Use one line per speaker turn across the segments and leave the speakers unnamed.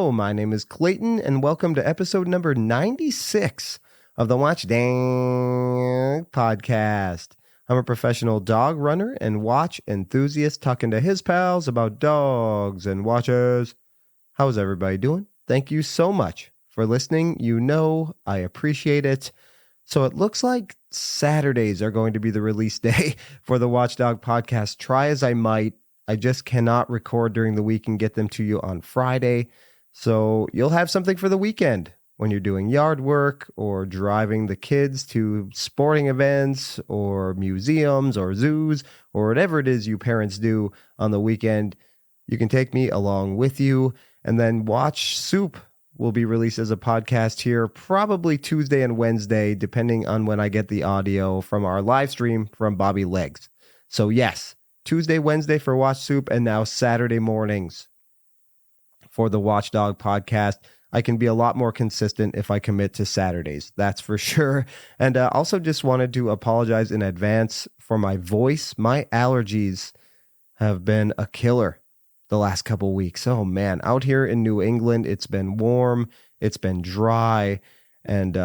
Hello, my name is Clayton, and welcome to episode number 96 of the Watch Dang podcast. I'm a professional dog runner and watch enthusiast talking to his pals about dogs and watches. How's everybody doing? Thank you so much for listening. You know I appreciate it. So it looks like Saturdays are going to be the release day for the Watchdog podcast. Try as I might, I just cannot record during the week and get them to you on Friday. So you'll have something for the weekend when you're doing yard work or driving the kids to sporting events or museums or zoos or whatever it is you parents do on the weekend. You can take me along with you. And then Watch Soup will be released as a podcast here probably Tuesday and Wednesday, depending on when I get the audio from our live stream from Bobby Legs. So yes, Tuesday, Wednesday for Watch Soup, and now Saturday mornings for the Watchdog podcast. I can be a lot more consistent if I commit to Saturdays, that's for sure. And also just wanted to apologize in advance for my voice. My allergies have been a killer the last couple weeks. Oh man, out here in New England, it's been warm, it's been dry, and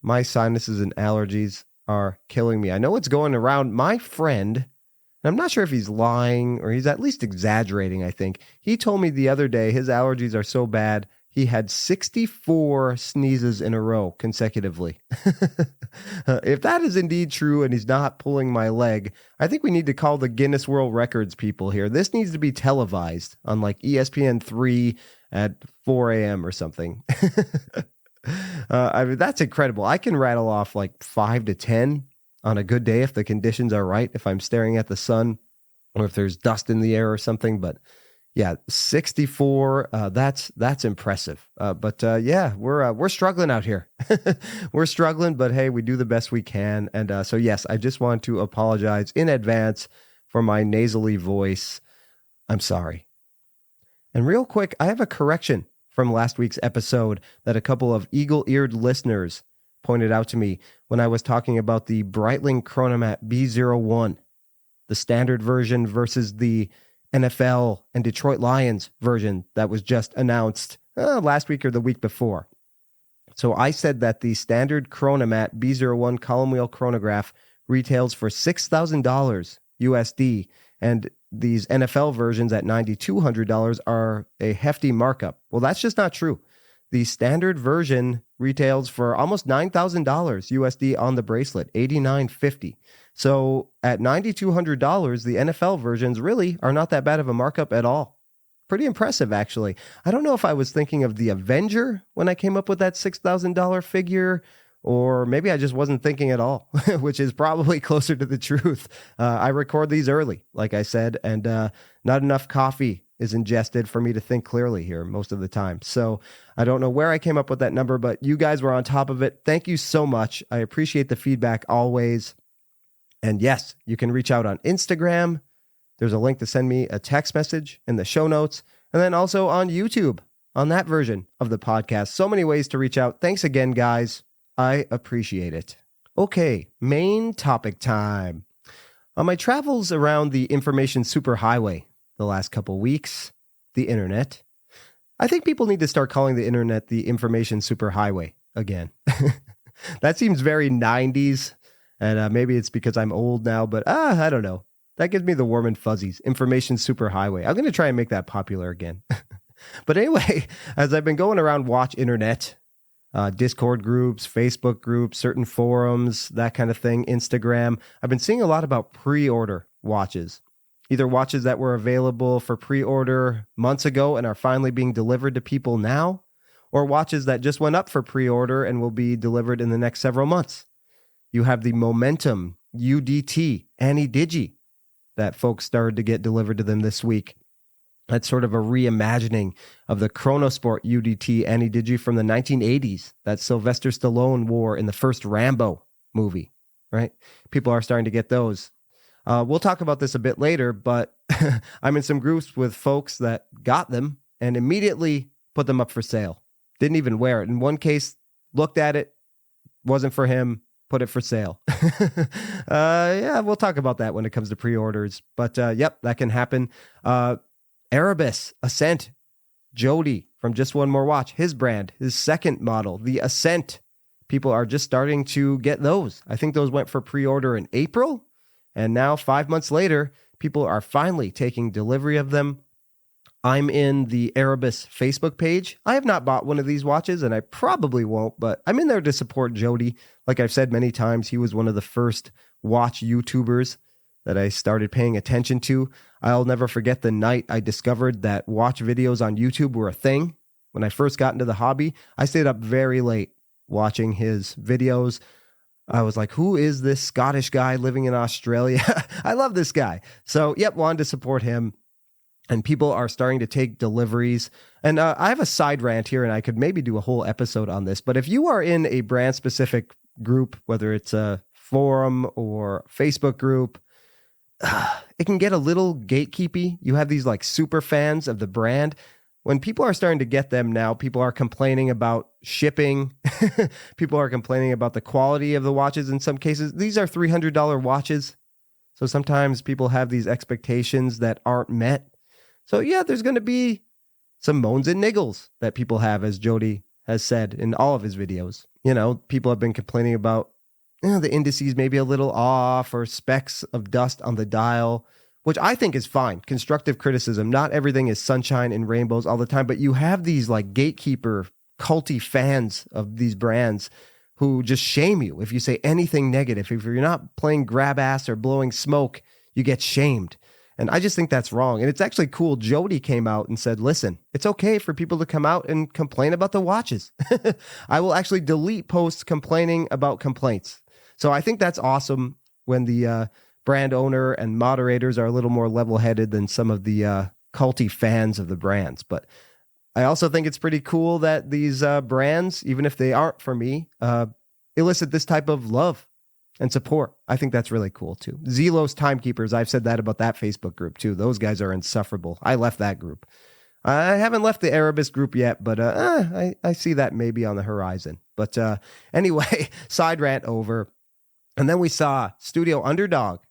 my sinuses and allergies are killing me. I know it's going around. My friend, and I'm not sure if he's lying or he's at least exaggerating, I think. He told me the other day his allergies are so bad, he had 64 sneezes in a row consecutively. If that is indeed true and he's not pulling my leg, I think we need to call the Guinness World Records people here. This needs to be televised on like ESPN3 at 4 a.m. or something. I mean, that's incredible. I can rattle off like 5 to 10 on a good day if the conditions are right, if I'm staring at the sun or if there's dust in the air or something. But yeah, 64, that's impressive. Yeah, we're struggling out here. We're struggling, but hey, we do the best we can. And so yes, I just want to apologize in advance for my nasally voice. I'm sorry. And real quick, I have a correction from last week's episode that a couple of eagle-eared listeners pointed out to me when I was talking about the Breitling Chronomat B01, the standard version versus the NFL and Detroit Lions version that was just announced last week or the week before. So I said that the standard Chronomat B01 column wheel chronograph retails for $6,000 USD, and these NFL versions at $9,200 are a hefty markup. Well, that's just not true. The standard version retails for almost $9,000 USD on the bracelet, $8,950. So at $9,200, the NFL versions really are not that bad of a markup at all. Pretty impressive, actually. I don't know if I was thinking of the Avenger when I came up with that $6,000 figure, or maybe I just wasn't thinking at all, which is probably closer to the truth. I record these early, like I said, and not enough coffee is ingested for me to think clearly here most of the time. So I don't know where I came up with that number, but you guys were on top of it. Thank you so much. I appreciate the feedback always. And yes, you can reach out on Instagram. There's a link to send me a text message in the show notes. And then also on YouTube, on that version of the podcast. So many ways to reach out. Thanks again, guys. I appreciate it. Okay, main topic time. On my travels around the information superhighway the last couple weeks, the internet, I think people need to start calling the internet the information superhighway again. That seems very 90s, and maybe it's because I'm old now, but I don't know. That gives me the warm and fuzzies. Information superhighway. I'm going to try and make that popular again. But anyway, as I've been going around Watch Internet, Discord groups, Facebook groups, certain forums, that kind of thing, Instagram, I've been seeing a lot about pre-order watches. Either watches that were available for pre-order months ago and are finally being delivered to people now, or watches that just went up for pre-order and will be delivered in the next several months. You have the Momentum UDT Anti-Digi that folks started to get delivered to them this week. That's sort of a reimagining of the Chronosport UDT Anti-Digi from the 1980s that Sylvester Stallone wore in the first Rambo movie, right? People are starting to get those. We'll talk about this a bit later, but I'm in some groups with folks that got them and immediately put them up for sale. Didn't even wear it. In one case, looked at it, wasn't for him, put it for sale. Yeah, we'll talk about that when it comes to pre-orders. But yep, that can happen. Erebus Ascent Jody from Just One More Watch, his brand, his second model, the Ascent. People are just starting to get those. I think those went for pre-order in April. And now 5 months later, people are finally taking delivery of them. I'm in the Erebus Facebook page. I have not bought one of these watches, and I probably won't, but I'm in there to support Jody. Like I've said many times, he was one of the first watch YouTubers that I started paying attention to. I'll never forget the night I discovered that watch videos on YouTube were a thing. When I first got into the hobby, I stayed up very late watching his videos. I was like, who is this Scottish guy living in Australia? I love this guy. So, wanted to support him. And people are starting to take deliveries. And I have a side rant here, and I could maybe do a whole episode on this. But if you are in a brand-specific group, whether it's a forum or Facebook group, it can get a little gatekeepy. You have these like super fans of the brand. When people are starting to get them now, people are complaining about shipping. People are complaining about the quality of the watches in some cases. These are $300 watches. So sometimes people have these expectations that aren't met. So there's going to be some moans and niggles that people have, as Jody has said in all of his videos. People have been complaining about the indices may be a little off or specks of dust on the dial, which I think is fine. Constructive criticism. Not everything is sunshine and rainbows all the time, but you have these like gatekeeper, culty fans of these brands who just shame you if you say anything negative. If you're not playing grab ass or blowing smoke, you get shamed. And I just think that's wrong. And it's actually cool. Jody came out and said, listen, it's okay for people to come out and complain about the watches. I will actually delete posts complaining about complaints. So I think that's awesome when the brand owner and moderators are a little more level-headed than some of the culty fans of the brands. But I also think it's pretty cool that these brands, even if they aren't for me, elicit this type of love and support. I think that's really cool too. Zelos Timekeepers, I've said that about that Facebook group too. Those guys are insufferable. I left that group. I haven't left the Erebus group yet, but I see that maybe on the horizon. But anyway, side rant over. And then we saw Studio Underdog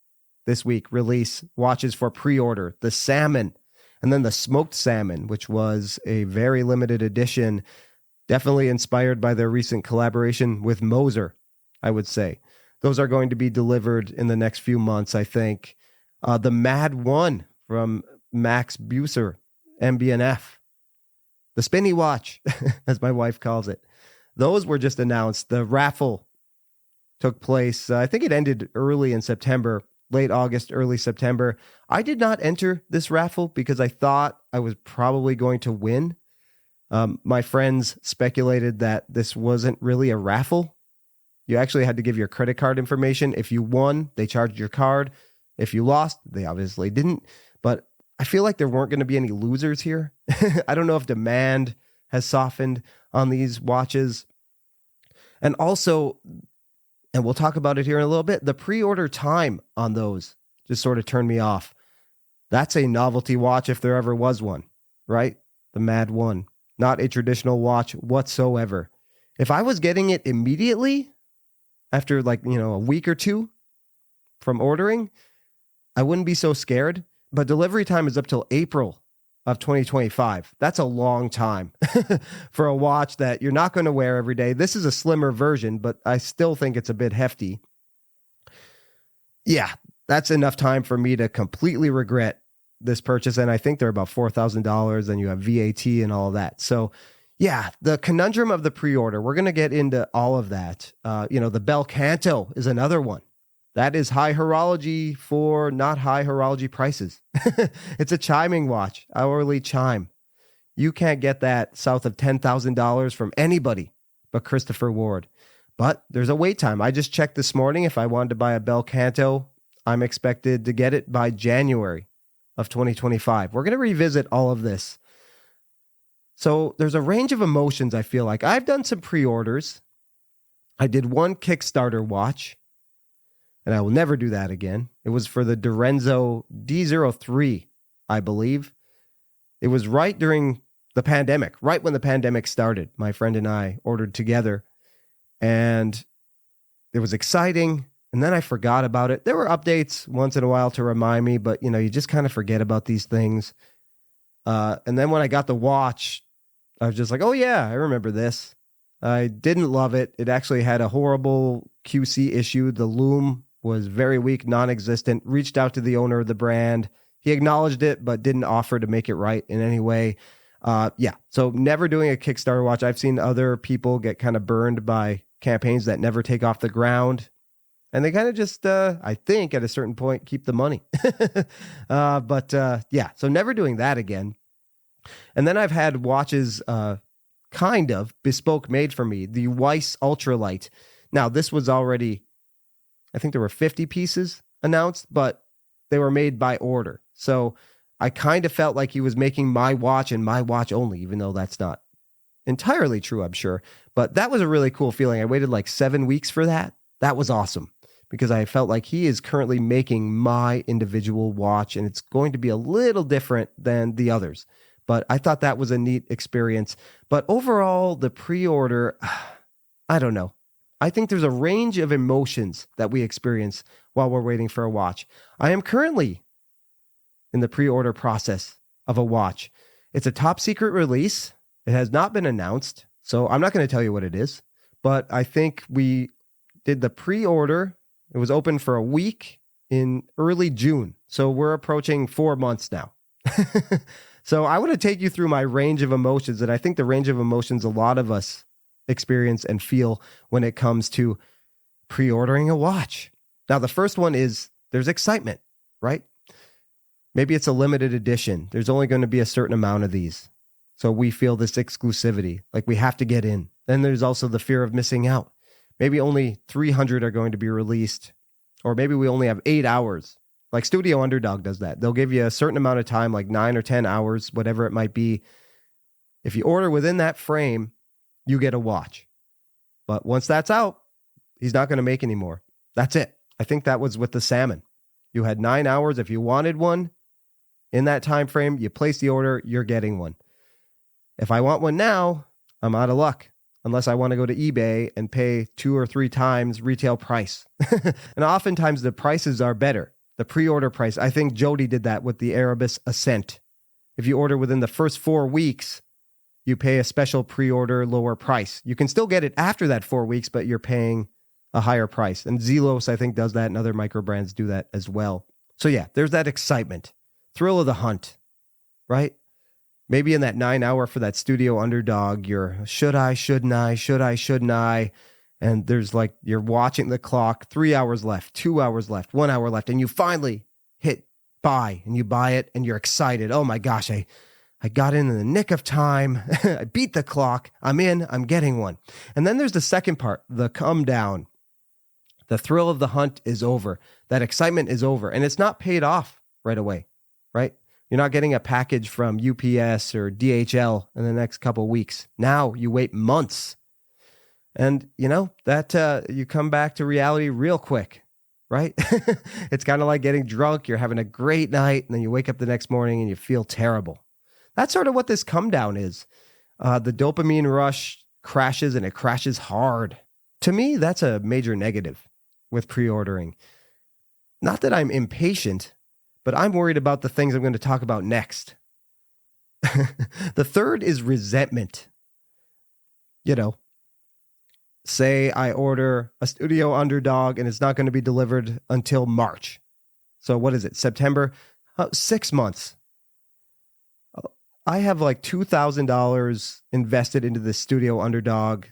this week release watches for pre-order, the salmon, and then the smoked salmon, which was a very limited edition, definitely inspired by their recent collaboration with Moser, I would say. Those are going to be delivered in the next few months, I think. The Mad One from Max Buser, MBNF. The spinny watch, as my wife calls it. Those were just announced. The raffle took place. I think it ended early in September, late August, early September. I did not enter this raffle because I thought I was probably going to win. My friends speculated that this wasn't really a raffle. You actually had to give your credit card information. If you won, they charged your card. If you lost, they obviously didn't. But I feel like there weren't going to be any losers here. I don't know if demand has softened on these watches. And also, and we'll talk about it here in a little bit, the pre-order time on those just sort of turned me off. That's a novelty watch if there ever was one, right? The Mad One. Not a traditional watch whatsoever. If I was getting it immediately, after a week or two from ordering, I wouldn't be so scared. But delivery time is up till April of 2025. That's a long time for a watch that you're not going to wear every day. This is a slimmer version, but I still think it's a bit hefty. Yeah, that's enough time for me to completely regret this purchase. And I think they're about $4,000, and you have VAT and all of that. So yeah, the conundrum of the pre-order, we're going to get into all of that. The Bel Canto is another one. That is high horology for not high horology prices. It's a chiming watch, hourly chime. You can't get that south of $10,000 from anybody but Christopher Ward. But there's a wait time. I just checked this morning. If I wanted to buy a Bel Canto, I'm expected to get it by January of 2025. We're going to revisit all of this. So there's a range of emotions, I feel like. I've done some pre-orders. I did one Kickstarter watch, and I will never do that again. It was for the Dorenzo D03, I believe. It was right during the pandemic, right when the pandemic started. My friend and I ordered together, and it was exciting, and then I forgot about it. There were updates once in a while to remind me, but you just kind of forget about these things. And then when I got the watch, I was just like, oh yeah, I remember this. I didn't love it. It actually had a horrible QC issue. The loom was very weak, non-existent. Reached out to the owner of the brand. He acknowledged it, but didn't offer to make it right in any way. Yeah, so never doing a Kickstarter watch. I've seen other people get kind of burned by campaigns that never take off the ground. And they kind of just, I think, at a certain point, keep the money. But yeah, so never doing that again. And then I've had watches kind of bespoke made for me. The Weiss Ultralight. Now, this was already, I think there were 50 pieces announced, but they were made by order. So I kind of felt like he was making my watch and my watch only, even though that's not entirely true, I'm sure. But that was a really cool feeling. I waited like 7 weeks for that. That was awesome because I felt like he is currently making my individual watch, and it's going to be a little different than the others. But I thought that was a neat experience. But overall, the pre-order, I don't know. I think there's a range of emotions that we experience while we're waiting for a watch. I am currently in the pre-order process of a watch. It's a top secret release. It has not been announced, so I'm not going to tell you what it is. But I think we did the pre-order. It was open for a week in early June. So we're approaching 4 months now. So I want to take you through my range of emotions. And I think the range of emotions a lot of us experience and feel when it comes to pre-ordering a watch. Now, the first one is there's excitement, right? Maybe it's a limited edition. There's only going to be a certain amount of these. So we feel this exclusivity, like we have to get in. Then there's also the fear of missing out. Maybe only 300 are going to be released, or maybe we only have 8 hours. Like Studio Underdog does that. They'll give you a certain amount of time, like 9 or 10 hours, whatever it might be. If you order within that frame, you get a watch. But once that's out, he's not going to make any more. That's it. I think that was with the Salmon. You had 9 hours. If you wanted one in that time frame, you place the order, you're getting one. If I want one now, I'm out of luck. Unless I want to go to eBay and pay 2 or 3 times retail price. And oftentimes the prices are better. The pre-order price. I think Jody did that with the Erebus Ascent. If you order within the first 4 weeks, you pay a special pre-order lower price. You can still get it after that 4 weeks, but you're paying a higher price. And Zelos, I think, does that, and other micro brands do that as well. So yeah, there's that excitement. Thrill of the hunt, right? Maybe in that 9 hour for that Studio Underdog, you're should I, shouldn't I, should I, shouldn't I? And there's like, you're watching the clock, 3 hours left, 2 hours left, 1 hour left, and you finally hit buy, and you buy it, and you're excited. Oh my gosh, I got in the nick of time. I beat the clock. I'm in. I'm getting one. And then there's the second part, the come down. The thrill of the hunt is over. That excitement is over. And it's not paid off right away, right? You're not getting a package from UPS or DHL in the next couple of weeks. Now you wait months. And, you know, that you come back to reality real quick, right? It's kind of like getting drunk. You're having a great night, and then you wake up the next morning and you feel terrible. That's sort of what this come down is. The dopamine rush crashes, and it crashes hard. To me, that's a major negative with pre-ordering. Not that I'm impatient, but I'm worried about the things I'm going to talk about next. The third is resentment. You know, say I order a Studio Underdog and it's not going to be delivered until March. So what is it? September? 6 months. I have like $2,000 invested into this Studio Underdog.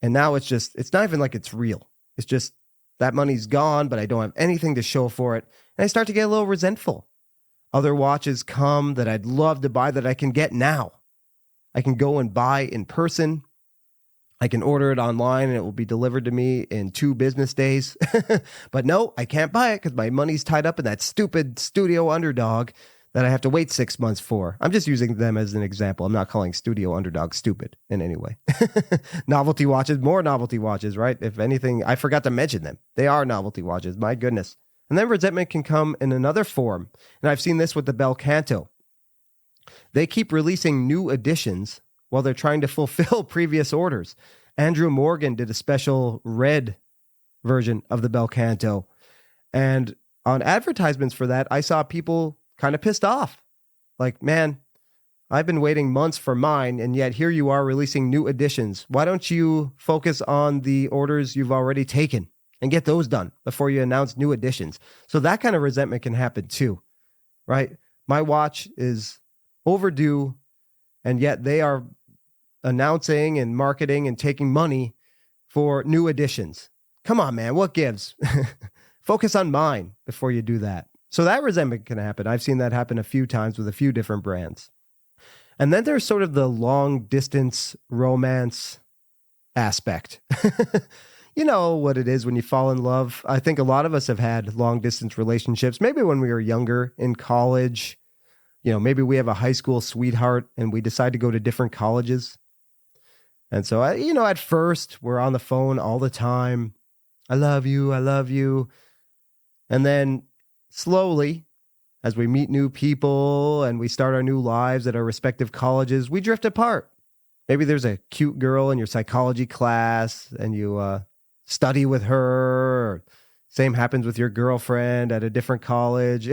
And now it's not even like it's real. It's just that money's gone, but I don't have anything to show for it. And I start to get a little resentful. Other watches come that I'd love to buy that I can get now. I can go and buy in person. I can order it online and it will be delivered to me in 2 business days. But no, I can't buy it because my money's tied up in that stupid Studio Underdog that I have to wait 6 months for. I'm just using them as an example. I'm not calling Studio Underdog stupid in any way. Novelty watches, more novelty watches, right? If anything, I forgot to mention them. They are novelty watches, my goodness. And then resentment can come in another form. And I've seen this with the Bel Canto. They keep releasing new editions while they're trying to fulfill previous orders. Andrew Morgan did a special red version of the Bel Canto. And on advertisements for that, I saw people kind of pissed off Like, man, I've been waiting months for mine, and yet here you are releasing new editions. Why don't you focus on the orders you've already taken and get those done before you announce new editions? So that kind of resentment can happen too, right? My watch is overdue, and yet they are announcing and marketing and taking money for new editions. Come on, man, what gives? Focus on mine before you do that. So that resentment can happen. I've seen that happen a few times with a few different brands. And then there's sort of the long distance romance aspect. You know what it is when you fall in love. I think a lot of us have had long distance relationships, maybe when we were younger in college. You know, maybe we have a high school sweetheart and we decide to go to different colleges. And so, at first we're on the phone all the time. I love you. I love you. And then slowly, as we meet new people and we start our new lives at our respective colleges, we drift apart. Maybe there's a cute girl in your psychology class and you study with her. Same happens with your girlfriend at a different college.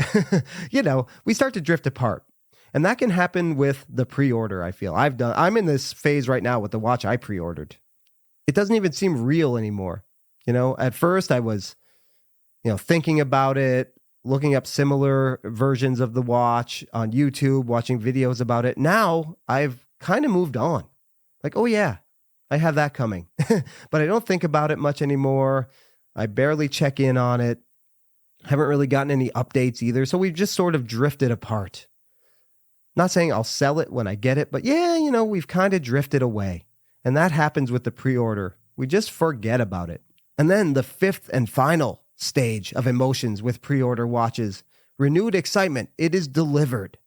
We start to drift apart. And that can happen with the pre-order, I feel. I'm in this phase right now with the watch I pre-ordered. It doesn't even seem real anymore. At first I was, thinking about it, looking up similar versions of the watch on YouTube, watching videos about it. Now I've kind of moved on. Like, oh yeah, I have that coming. But I don't think about it much anymore. I barely check in on it. Haven't really gotten any updates either. So we've just sort of drifted apart. Not saying I'll sell it when I get it, but yeah, we've kind of drifted away. And that happens with the pre-order. We just forget about it. And then the fifth and final stage of emotions with pre-order watches, renewed excitement. It is delivered.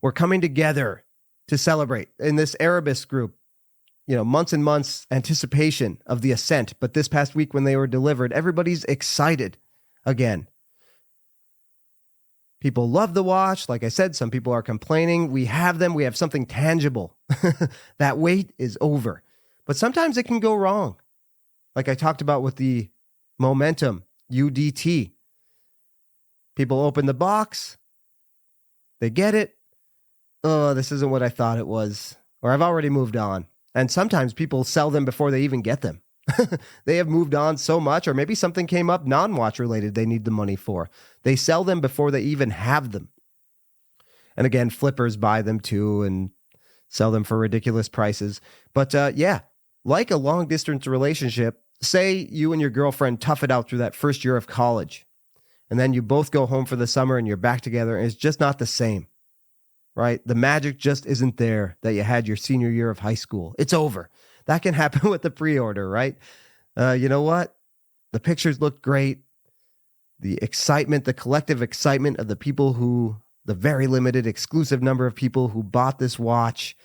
We're coming together to celebrate. In this Erebus group, months and months anticipation of the ascent. But this past week when they were delivered, everybody's excited again. People love the watch. Like I said, some people are complaining. We have them. We have something tangible. That wait is over. But sometimes it can go wrong. Like I talked about with the Momentum UDT. People open the box. They get it. Oh, this isn't what I thought it was. Or I've already moved on. And sometimes people sell them before they even get them. They have moved on so much, or maybe something came up non-watch related they need the money for. They sell them before they even have them. And again, flippers buy them too and sell them for ridiculous prices. But like a long distance relationship, say you and your girlfriend tough it out through that first year of college, and then you both go home for the summer and you're back together, and it's just not the same, right? The magic just isn't there that you had your senior year of high school. It's over. That can happen with the pre-order, right? You know what? The pictures looked great. The excitement, the collective excitement of the very limited exclusive number of people who bought this watch,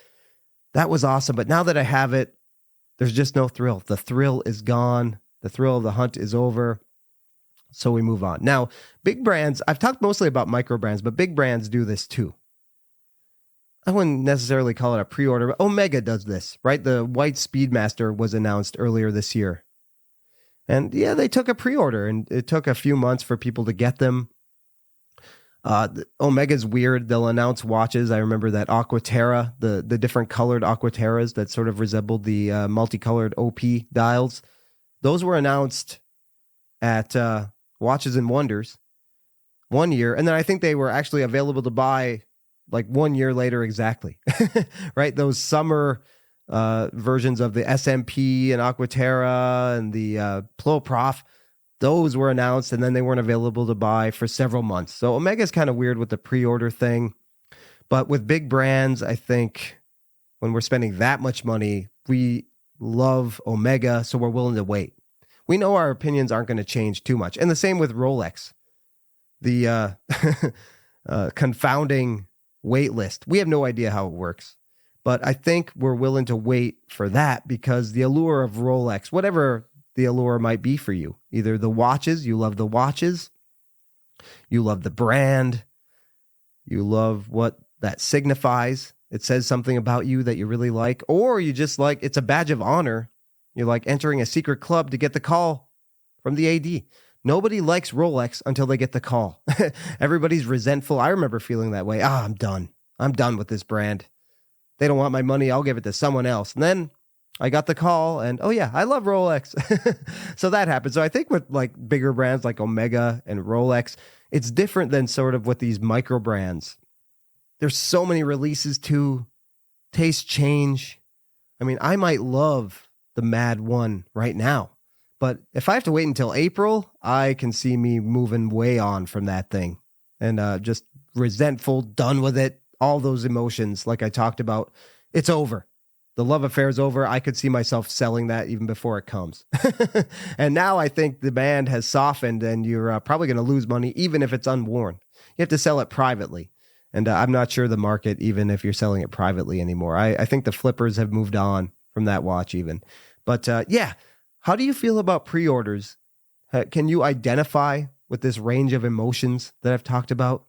that was awesome. But now that I have it, there's just no thrill. The thrill is gone. The thrill of the hunt is over. So we move on. Now, big brands, I've talked mostly about micro brands, but big brands do this too. I wouldn't necessarily call it a pre-order, but Omega does this, right? The white Speedmaster was announced earlier this year. And yeah, they took a pre-order and it took a few months for people to get them. Omega's weird. They'll announce watches. I remember that Aquaterra, the different colored Aquaterras that sort of resembled the multicolored OP dials. Those were announced at Watches and Wonders 1 year. And then I think they were actually available to buy like 1 year later exactly, right? Those summer versions of the SMP and Aquaterra and the Plo Prof, those were announced and then they weren't available to buy for several months. So Omega's kind of weird with the pre-order thing. But with big brands, I think when we're spending that much money, we love Omega, so we're willing to wait. We know our opinions aren't going to change too much. And the same with Rolex. The confounding wait list. We have no idea how it works. But I think we're willing to wait for that because the allure of Rolex, whatever the allure might be for you, either the watches, you love the watches, you love the brand, you love what that signifies. It says something about you that you really like, or you just like, it's a badge of honor. You're like entering a secret club to get the call from the AD. Nobody likes Rolex until they get the call. Everybody's resentful. I remember feeling that way. I'm done. I'm done with this brand. They don't want my money. I'll give it to someone else. And then I got the call and, oh yeah, I love Rolex. So that happened. So I think with like bigger brands like Omega and Rolex, it's different than sort of with these micro brands. There's so many releases too. Tastes change. I mean, I might love the Mad 1 right now, but if I have to wait until April, I can see me moving way on from that thing and just resentful, done with it. All those emotions, like I talked about, it's over. The love affair is over. I could see myself selling that even before it comes. And now I think the band has softened and you're probably going to lose money even if it's unworn. You have to sell it privately. And I'm not sure the market, even if you're selling it privately anymore. I think the flippers have moved on from that watch even. But yeah, how do you feel about pre-orders? Can you identify with this range of emotions that I've talked about?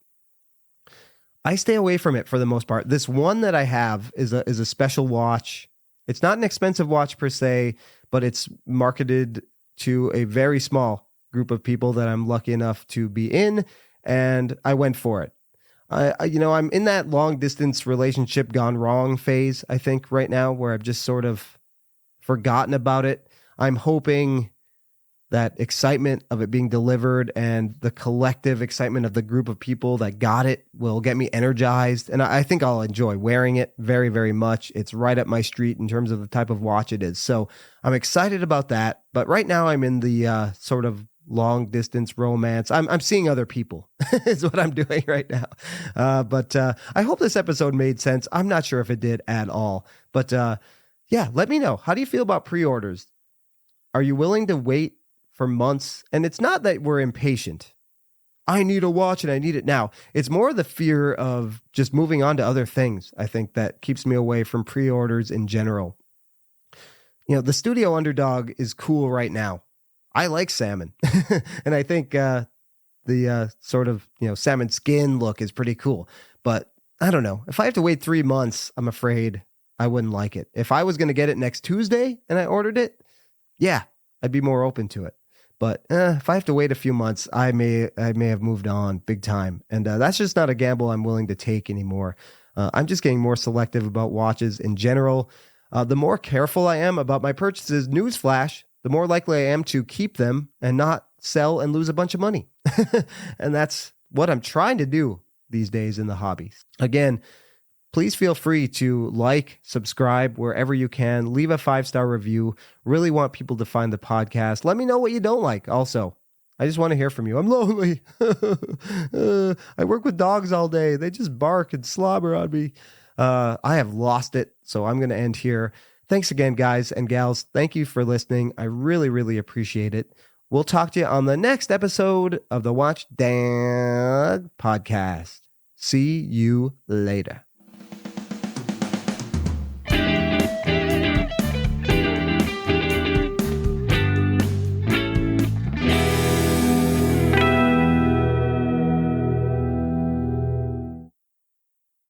I stay away from it for the most part. This one that I have is a special watch. It's not an expensive watch per se, but it's marketed to a very small group of people that I'm lucky enough to be in, and I went for it. I'm in that long distance relationship gone wrong phase, I think, right now, where I've just sort of forgotten about it. I'm hoping that excitement of it being delivered and the collective excitement of the group of people that got it will get me energized. And I think I'll enjoy wearing it very, very much. It's right up my street in terms of the type of watch it is. So I'm excited about that. But right now I'm in the sort of long distance romance. I'm seeing other people is what I'm doing right now. But I hope this episode made sense. I'm not sure if it did at all. But yeah, let me know. How do you feel about pre-orders? Are you willing to wait for months? And it's not that we're impatient. I need a watch and I need it now. It's more the fear of just moving on to other things, I think, that keeps me away from pre-orders in general. You know, the Studio Underdog is cool right now. I like salmon. And I think the sort of, salmon skin look is pretty cool. But I don't know. If I have to wait 3 months, I'm afraid I wouldn't like it. If I was going to get it next Tuesday and I ordered it, yeah, I'd be more open to it. But if I have to wait a few months, I may have moved on big time. And that's just not a gamble I'm willing to take anymore. I'm just getting more selective about watches in general. The more careful I am about my purchases, newsflash, the more likely I am to keep them and not sell and lose a bunch of money. And that's what I'm trying to do these days in the hobby. Again, please feel free to like, subscribe wherever you can. Leave a 5-star review. Really want people to find the podcast. Let me know what you don't like also. I just want to hear from you. I'm lonely. I work with dogs all day. They just bark and slobber on me. I have lost it, so I'm going to end here. Thanks again, guys and gals. Thank you for listening. I really, really appreciate it. We'll talk to you on the next episode of the Watch Dad podcast. See you later.